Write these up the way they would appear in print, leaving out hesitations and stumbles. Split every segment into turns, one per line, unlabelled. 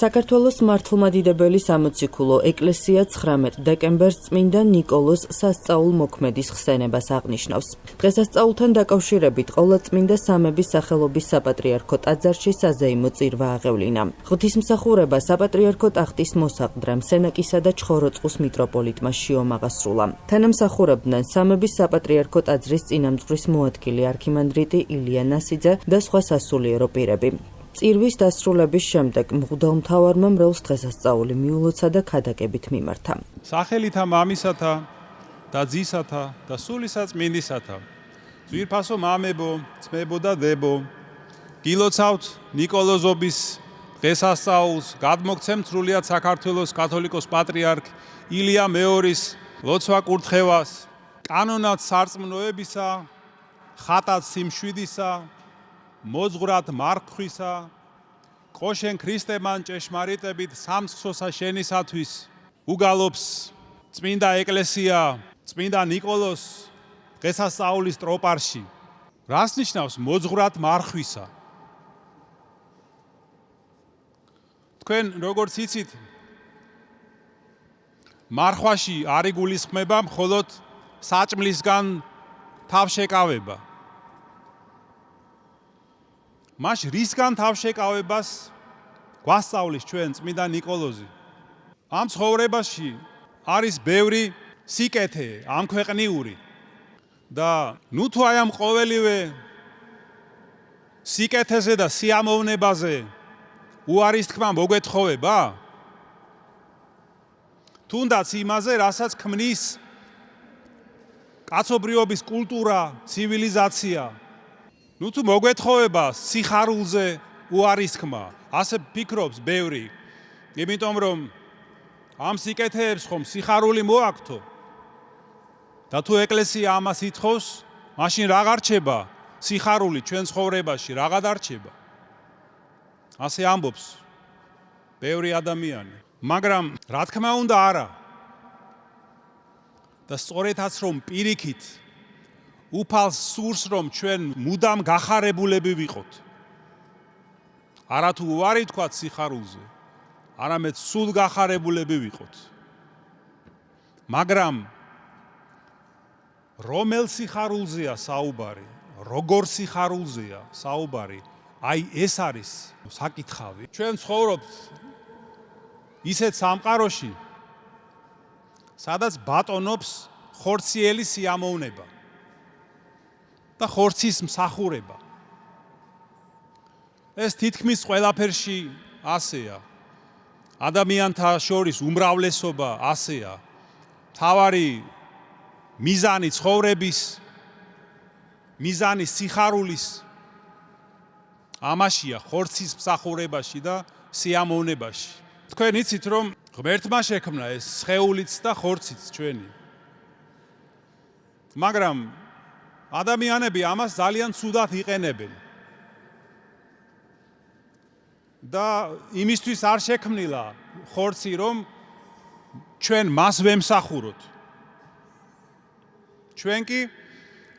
საქართველოს მართლმადიდებელი სამოციქულო ეკლესია 19 დეკემბერს წმინდა ნიკოლოზ სასწაულ-მოქმედის ხსენებას აღნიშნავს. დღესასწაულთან დაკავშირებით ყოვლადწმინდა სამების სახელობის საპატრიარქო ტაძარში საზეიმო წირვა აღევლინა. ღვთისმსახურება საპატრიარქო ტახტის მოსაყდრემ სენაკისა და ჩხოროწყუს მიტროპოლიტმა შიომაღასრულა. თანამსახურებდნენ სამების საპატრიარქო ტაძრის წინამძღვრის მოადგილე არქიმანდრიტი ილია ნასიძე და სხვა სასულიერო პირები. წირვის დასრულების შემდეგ მღვდელმთავარმა მრევლს დღესასწაული მიულოცა და ქადაგებით მიმართა.
სახელითა მამისათა და ძისათა და სულისა წმინდისათა, ძვირფასო მამებო, ძმებო და დებო, გილოცავთ ნიკოლოზობის დღესასწაულს, გადმოგცემთ სრულიად საქართველოს კათოლიკოს პატრიარქ ილია მეორის ლოცვა კურთხევას, კანონად სარწმუნოებისა, ხატად სიმშვიდისა, მოძღვრად მარხვისა, ყოშენ ქრისტემან ჭეშმარიტებით სამცხსოსა შენისათვის უგალობს წმინდა ეკლესია, წმინდა ნიკოლოს დღესასწაულის ტროპარში. რას ნიშნავს მოძღვრად მარხვისა? თქვენ როგორც იცით, მარხვაში არ იგულისხმება მხოლოდ საჭმლისგან თავშეკავება. მაშ რისგან თავშეკავებას გვასწავლის ჩვენ წმინდა ნიკოლოზი? ამ ცხოვრებაში არის ბევრი სიკეთე, ამქვეყნიური და ნუ თუ აი ამ ყოველივე სიკეთეზე და სიამოვნებაზე უარის თქმა მოგეთხოვება? თუნდაც იმაზე, რასაც ქმნის კაცობრიობის კულტურა, ცივილიზაცია. ნუ თუ მოგეთხოვება სიხარულზე უარის თქმა, ასე ფიქრობს ბევრი. იმიტომ რომ ამ სიკეთეებს ხომ სიხარული მოაქვთო. და თუ ეკლესია ამას ითხოვს, მაშინ რა რჩება სიხარული ჩვენ ცხოვრებაში, რა დარჩება? ასე ამბობს ბევრი ადამიანი. მაგრამ რა თქმა უნდა არა. და სწორედაც რომ პირიქით უფალს სურს რომ ჩვენ მუდამ გახარებულები ვიყოთ. არათუ უარი თქვათ სიხარულზე, არამედ სულ გახარებულები ვიყოთ. მაგრამ რომელ სიხარულზეა საუბარი, როგორ სიხარულზეა საუბარი, აი ეს არის საკითხავი. ჩვენ ცხოვრობთ ისეთ სამყაროში, სადაც ბატონობს ხორციელი სიამოვნება და ხორცის მსახურება. ეს თითქმის ყველაფერში ასეა. ადამიანთა შორის უმრავლესობა ასეა. თავარი მიზანი ცხოვრების, მიზანი სიხარულის ამაშია, ხორცის მსახურებაში და სიამოვნებაში. თქვენ იცით რომ ღმერთმა შექმნა ეს სხეულიც და ხორციც ჩვენი. მაგრამ ადამიანები ამას ძალიან ცუდად იყენებენ. და იმისთვის არ შექმნილა ხორცი, რომ ჩვენ მას ვემსახუროთ. ჩვენ კი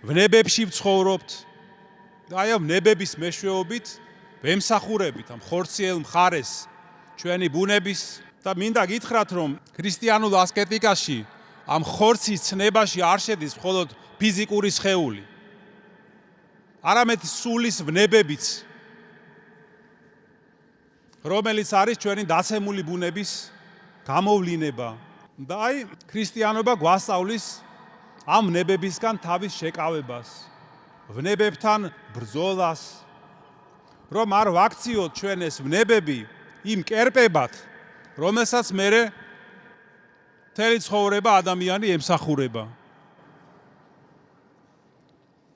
ვნებებში ვცხოვრობთ და აი ამ ვნებების მეშვეობით ვემსახურებით ამ ხორციელ მხარეს ჩვენი ბუნების და მინდა გითხრათ, რომ ქრისტიანულ ასკეტიკაში ამ ხორცის ცნებაში არ შედის მხოლოდ ფიზიკური სხეული, არამედ სულის ვნებებიც, რომელიც არის ჩვენი დაცემული ბუნების გამოვლინება. და აი ქრისტიანობა გვასწავლის ამ ვნებებისგან თავის შეკავებას, ვნებებთან ბრძოლას, რომ არ ვაქციოთ ჩვენ ეს ვნებები იმ კერპებად, რომელსაც მერე მთელი ცხოვრება ადამიანი ემსახურება.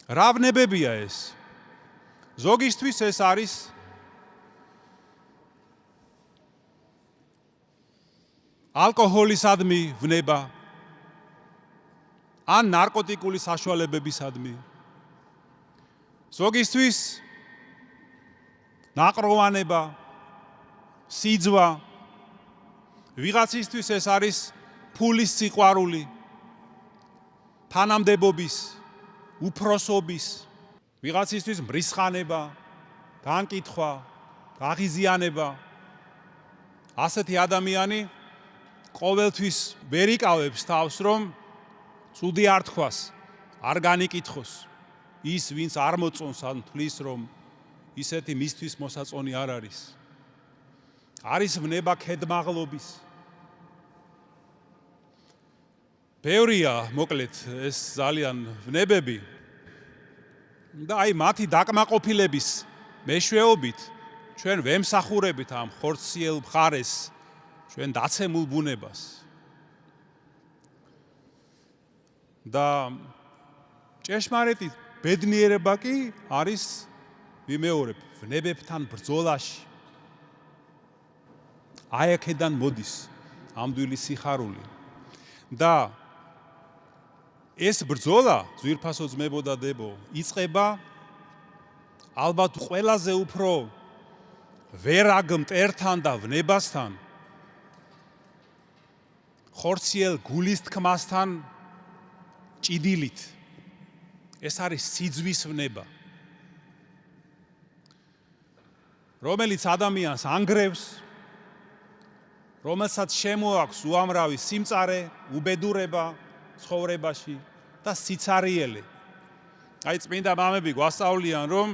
რა ვნებებია ეს? ზოგისთვის ეს არის ალკოჰოლისადმი ვნება, ან ნარკოტიკული საშუალებებისადმი. ზოგისთვის ნაყროვანება, სიძვა. ვიღაცისთვის ეს არის ფულის სიყვარული, თანამდებობის, უფროსობის. ვიღაცისთვის მრისხანება, განკითხვა, გაღიზიანება. ასეთი ადამიანი ყოველთვის ვერ იკავებს თავს, რომ ცუდი არ თქვას, არ განიკითხოს. ის, ვინც არ მოწონს ან თვლის, რომ ისეთი მისთვის მოსაწონი არ არის. არის ვნება ქედმაღლობის. ბევრია, მოკლედ, ეს ძალიან ვნებები. და აი მათი დაკმაყოფილების მეშვეობით ჩვენ ვემსახურებით ამ ხორციელ მხარეს, ჩვენ დაცემულ ბუნებას. და ჭეშმარიტი ბედნიერება კი არის ვიმეორებ ვნებებთან ბრძოლაში. აი აქედან მოდის ამდვილი სიხარული. და ეს ბრძოლა, ძვირფასო ძმებო და დებო, იწყება ალბათ ყველაზე უფრო ვერაგ მტერთან და ვნებასთან, ხორციელ გულის თქმასთან ჭიდილით. ეს არის სიძვის ვნება, რომელიც ადამიანს ანგრევს, რომელსაც შემოაქვს უამრავი სიმწარე, უბედურება ცხოვრებაში და სიცარიელე. აი წმინდა მამები გვასწავლიან, რომ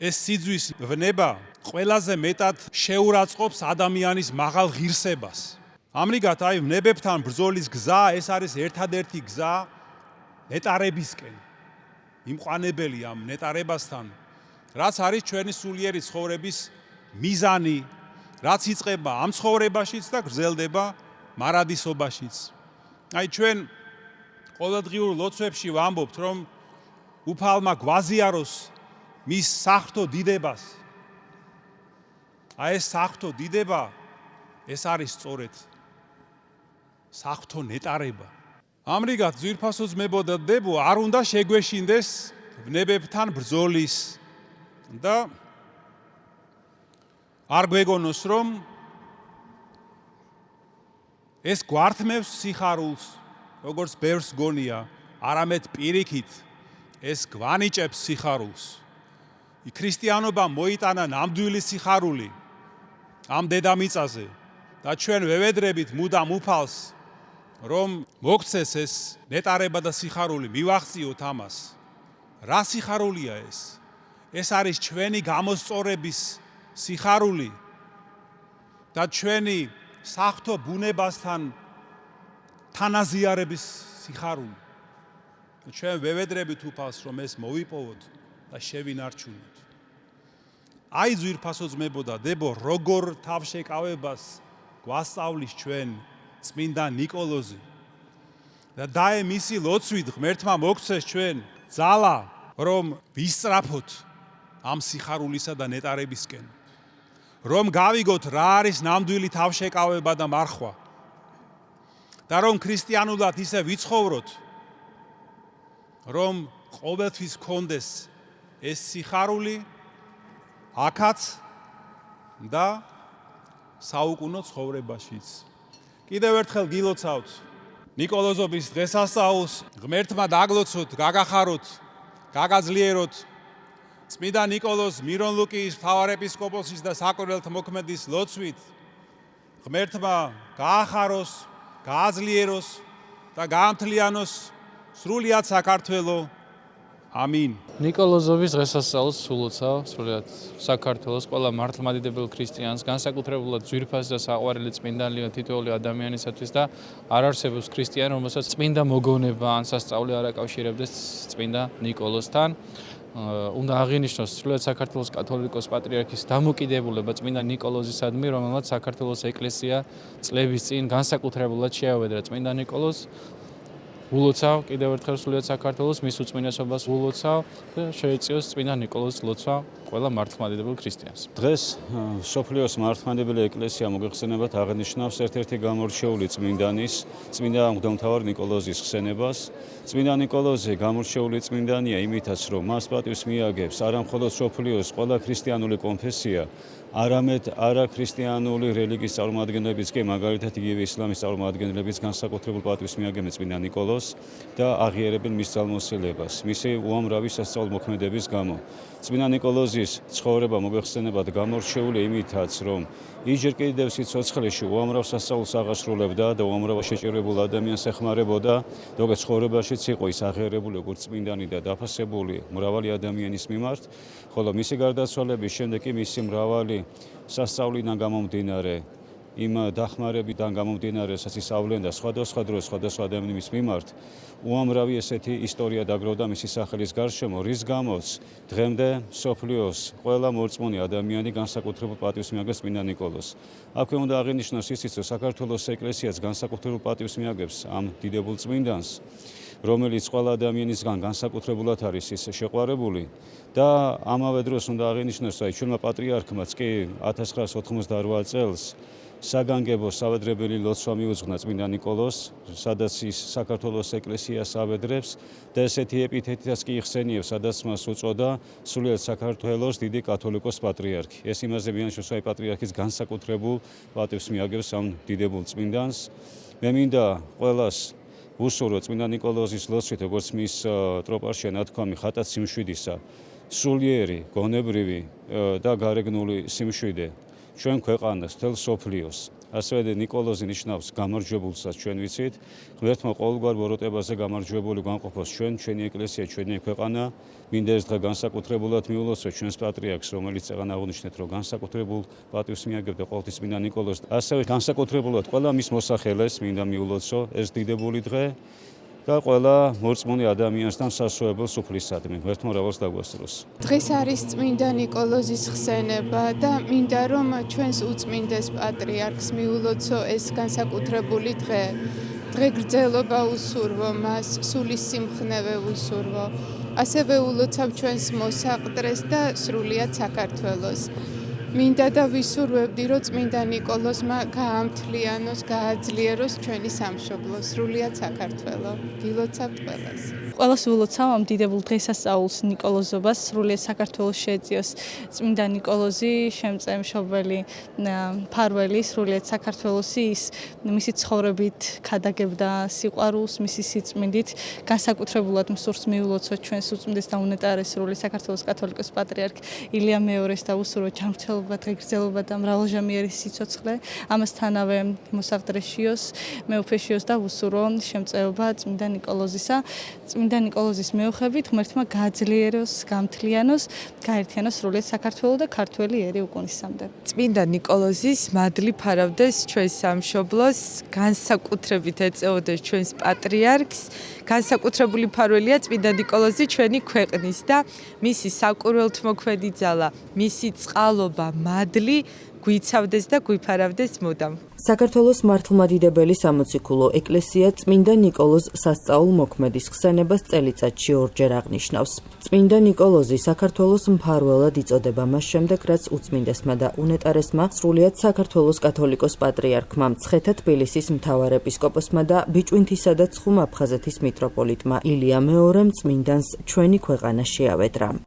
ეს სიძვის ვნება ყველაზე მეტად შეურაცხყოფს ადამიანის მაღალ ღირსებას. ამრიგად აი ვნებებთან ბრძოლის გზა ეს არის ერთადერთი გზა ნეტარებისკენ, იმყვანებელი ამ ნეტარებასთან, რაც არის ჩვენი სულიერი ცხოვრების მიზანი, რაც იწყება ამ ცხოვრებაშიც და გრძელდება მარადისობაშიც. აი ჩვენ ყოველდღიურ ლოცვებში ვამბობთ, რომ უფალმა გვაზიაროს მის საღვთო დიდებას. აი ეს საღვთო დიდება ეს არის სწორედ საღვთო ნეტარება. ამრიგად ძვირფასო ძმებო და დებო, არ უნდა შეგვეშინდეს ვნებებთან ბრძოლის და არ გვეგონოს, რომ ეს გვართმევს სიხარულს, როგორც ბევრს გონია, არამედ პირიქით ეს გვანიჭებს სიხარულს. ქრისტიანობამ მოიტანა ნამდვილი სიხარული ამ დედამიწაზე და ჩვენ ვევედრებით მუდამ უფალს, რომ მოგცეს ეს ნეტარება და სიხარული, მივახციოთ ამას. რა სიხარულია ეს? ეს არის ჩვენი გამოსწორების სიხარული და ჩვენი საღვთო ბუნებასთან თანაზიარების სიხარული. ჩვენ ვევედრებით უფალს, რომ ეს მოვიპოვოთ და შევინარჩუნოთ. აი ძვირფასო ძმებო და დებო, როგორ თავშეკავებას გვასწავლის ჩვენ წმინდა ნიკოლოზი. და დაე მისი ლოცვით ღმერთმა მოგცეს ჩვენ ძალა, რომ ვისწრაფოთ ამ სიხარულისა და ნეტარებისკენ. რომ გავიგოთ რა არის ნამდვილი თავშეკავება და მარხვა. და რომ ქრისტიანულად ისე ვიცხოვროთ, რომ ყოველთვის გქონდეს ეს სიხარული აქაც და საუკუნო ცხოვრებაშიც. კიდევ ერთხელ გილოცავთ ნიკოლოზობის დღესასწაულს, ღმერთმა დაგლოცოთ, გაგახაროთ, გაგაძლიეროთ წმინდა ნიკოლოზ მირონ-ლუკიის მთავარეპისკოპოსის და საკვირველთა მოქმედის ლოცვით ღმერთმა გაახაროს, გააძლიეროს და გაამთლიანოს სრულიად საქართველო. ამინ.
ნიკოლოზობის დღესასწაულს ულოცავ სრულიად საქართველოს ყველა მართლმადიდებელ ქრისტიანს, განსაკუთრებულად ძვირფასი და საყვარელი წმინდანი თითოეული ადამიანისათვის და არ არსებობს ქრისტიანი, რომელსაც წმინდა მოგონება ან სასწაული არ აკავშირებდეს წმინდა ნიკოლოზთან. უნდა აღინიშნოს სრულიად საქართველოს კათოლიკოს პატრიარქის დამოკიდებულება წმინდა ნიკოლოზისადმი, რომელმაც საქართველოს ეკლესია წლების წინ განსაკუთრებულად შეავედრა წმინდა ნიკოლოზს. ულოცავ კიდევ ერთხელ სრულიად საქართველოს მის უწმინდესობას ულოცავ და შეეწიოს წმინდა ნიკოლოზის ლოცვა ყველა მართლმადიდებელ ქრისტიანს.
დღეს სოფლიოს მართლმადიდებელი ეკლესია მოგეხსენებათ აღნიშნავს ერთ-ერთი გამორჩეული წმინდანის, წმინდა მღვდელმთავარ ნიკოლოზის ხსენებას. წმინდა ნიკოლოზი გამორჩეული წმინდანია იმითაც, რომ მას პატივს მიაგებს არა მხოლოდ სოფლიოს ყველა ქრისტიანული კონფესია, არამედ არა ქრისტიანული რელიგიის წარმომადგენლებიც კი, მაგალითად იგივე ისლამის წარმომადგენლებიც განსაკუთრებულ პატივს მიაგებენ წმინდა ნიკოლოზს და აღიარებენ მის ძალმოსილებას, მისი უამრავი სასწაულ მოქმედების გამო. წმინდა ნიკოლოზის ცხოვრება მოგვეხსენებათ გამორჩეული იმითაც, რომ იჯერ კიდევ სიცოცხლეში უამრავ სასწაულს აღასრულებდა და უამრავ შეჭირებულ ადამიანს ეხმარებოდა, როგორც ცხოვრებაშიც იყო ის აღიარებული როგორც წმინდანი და დაფასებული მრავალი ადამიანის მიმართ, ხოლო მისი გარდაცვალების შემდეგ კი მისი მრავალი სასწაულიდან გამომდინარე, იმ დახმარებიდან გამომდინარე, რასაც ისავლენ და სხვადასხვა დროს სხვადასხვა ადამიანის მიმართ, უამრავი ესეთი ისტორია დაგროვდა მისი სახელის გარშემო, რის გამოც დღემდე მსოფლიოს ყველა მორწმუნე ადამიანი განსაკუთრებულ პატივს მიაგებს წმინდა ნიკოლოზს. აქვე უნდა აღინიშნოს ისიც, რომ საქართველოს ეკლესიაც განსაკუთრებულ პატივს მიაგებს ამ დიდებულ წმინდანს, რომელიც ყველა ადამიანისგან განსაკუთრებულად არის ის შეყვარებული და ამავე დროს უნდა აღინიშნოს, რომ ჩვენმა პატრიარქმაც კი 1998 წელს საგანგებო სავედრებელი ლოცვა მიუძღვნა წმინდა ნიკოლოზს, სადაც ის საქართველოს ეკლესიას ავედრებს და ესეთი ეპითეტიც კი იხსენიებს, სადაც მას უწოდა სულიად საქართველოს დიდი კათოლიკოს პატრიარქი. ეს იმაზე მიანიშნებს, რომ პატრიარქის განსაკუთრებულ პატივს მიაგებს ამ დიდებულ წმინდანს. მე მინდა ყველას უსურვო წმინდა ნიკოლოზის ლოცვით, როგორც მის ტროპარშია ნათქვამი ხატად სიმშვიდისა, სულიერი, გონებრივი და გარეგნული სიმშვიდე ჩვენ ქვეყანას, მთელ სოფლიოს. ასევე ნიკოლოზი ნიშნავს გამარჯვებულსაც ჩვენ ვიცით, ღმერთმა ყოველგვარ ბოროტებაზე გამარჯვებული განყოფოს ჩვენი ეკლესია, ჩვენი ქვეყანა. მინდა ეს დღე განსაკუთრებულად მიულოცო ჩვენს პატრიარქს, რომელიც წეგან აღნიშნეთ, რომ განსაკუთრებულ პატივს მიაგებდა ყოველთვის წმინდა ნიკოლოზს. ასევე განსაკუთრებულად ყველა მის მოსახელეს მინდა მიულოცო ეს დიდებული დღე და ყველა მორწმუნე ადამიანსთან სასუებელს უფლისადმი. ღმერთმა რავალს დაგვასწროს.
დღეს არის წმინდა ნიკოლოზის ხსენება და მინდა რომ ჩვენს უწმინდეს პატრიარქს მიულოცო ეს განსაკუთრებული დღე. დღე გრძელობა უსურვო მას, სულის სიმხნევე უსურვო. ასევე ულოცავ ჩვენს მოსაყდრეს და სრულიად საქართველოს. მინდა და ვისურვებდი, რომ წმინდა ნიკოლოზმა გაამთლიანოს, გააძლიეროს ჩვენი სამშობლო, სრულიად საქართველო. გილოცავთ ყველას.
ყველას ულოცავ ამ დიდებულ დღესასწაულს ნიკოლოზობას, სრულიად საქართველოს შეეწიოს წმინდა ნიკოლოზი, შემწემშობელი მფარველი, სრულიად საქართველოსი, ის მისი ცხოვრებით ქადაგებდა სიყვარულს, მისი სიწმინდით, განსაკუთრებულად მსურს მიულოცოთ ჩვენს უწმინდეს და უნეტარესრული საქართველოს კათოლიკოს პატრიარქ ილია მეორეს და უსურვო ჯანმრთელობა, დღეგრძელობა და მრავალჟამიერი სიცოცხლე, ამასთანავე მოსაყდრეშიოს, მეუფეშიოს და უსურვო შემწეობა წმინდა ნიკოლოზისა. წმინდა ნიკოლოზის მეოხებით ღმერთმა გააძლიეროს, გამთლიანოს, გაერთიანოს სრულიად საქართველო და ქართველი ერი უკუნისამდე.
წმინდა ნიკოლოზის მადლი ფარავდეს ჩვენს სამშობლოს, განსაკუთრებით ეწეოდეს ჩვენს პატრიარქს, განსაკუთრებული მფარველია წმინდა ნიკოლოზი ჩვენი ქვეყნის და მისი საკვირველთმოქმედი ძალა, მისი წყალობა, მადლი გვიცავდეს და გვიფარავდეს მუდამ.
საქართველოს მართლმადიდებელი სამოციქულო ეკლესია წმინდა ნიკოლოზ სასწაულ მოქმედის ხსენებას წელიწადში ორჯერ აღნიშნავს. წმინდა ნიკოლოზი საქართველოს მფარველად იწოდება მას შემდეგ, რაც უწმინდესმა და უნეტარესმა სრულიად საქართველოს კათოლიკოს პატრიარქმა, მცხეთა თბილისის მთავარეპისკოპოსმა და ბიჭვინთისა და ცხუმ-აფხაზეთის მიტროპოლიტმა ილია მეორემ წმინდანს ჩვენი ქვეყანა შეავედრა.